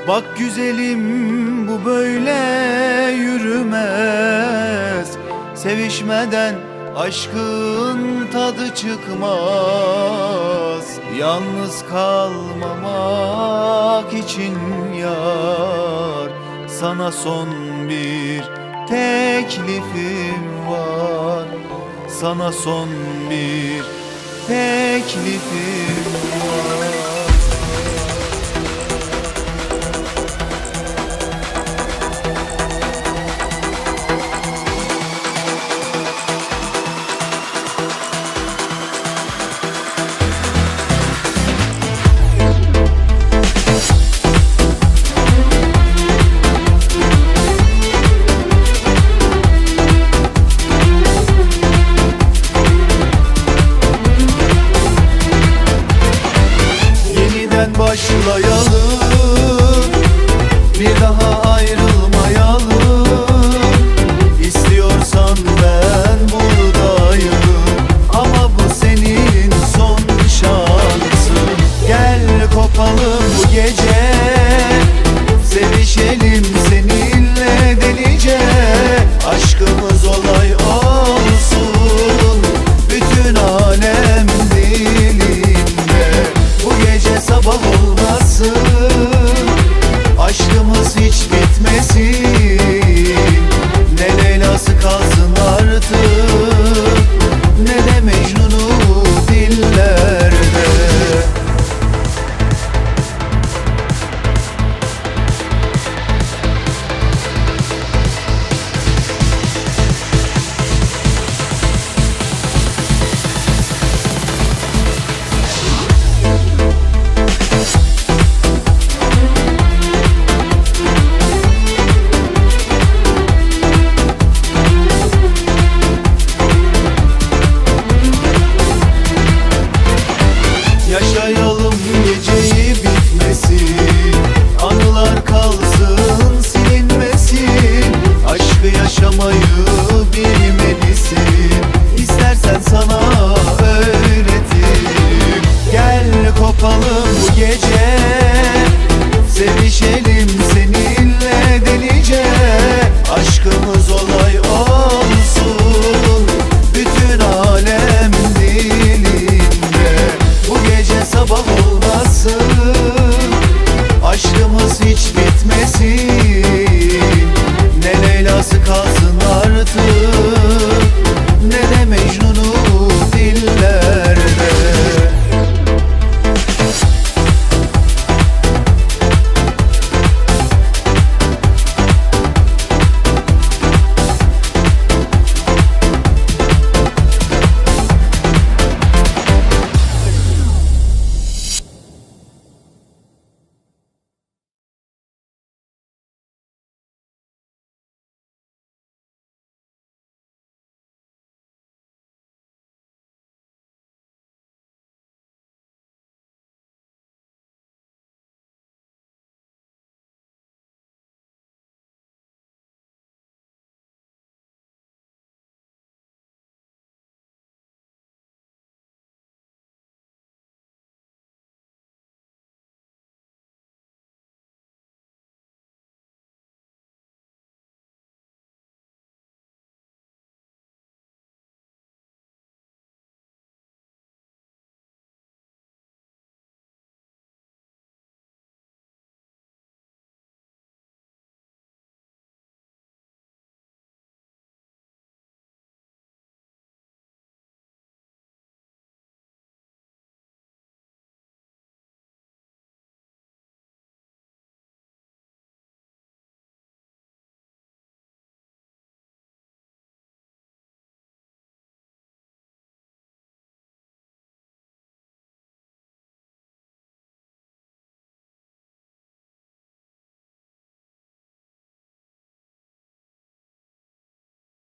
Bak güzelim, bu böyle yürümez. Sevişmeden aşkın tadı çıkmaz. Yalnız kalmamak için yar, sana son bir teklifim var. Sana son bir teklifim var. Başlayalım, bir daha ayrılmayalım. İstiyorsan ben buradayım, ama bu senin son şansın. Gel kopalım bu gece, sevişelim seninle delice. Aşkımız olay olsun, bütün alem dilinde. Bu gece sabah olmasın, aşkımız hiç bitmesin. Ne Leyla'sı kalsın artık, ne de Mecnun'u dillerde. Yaşayalım geceyi bitmesin, anılar kalsın silinmesin. Aşkı yaşamayı bilmelisin, İstersen sana öğretirim. Gel kopalım bu gece, sevişelim seninle delice. Aşkımız olay olsun, bütün alem dilinde. Bu gece sabah olmasın, aşkımız hiç bitmesin.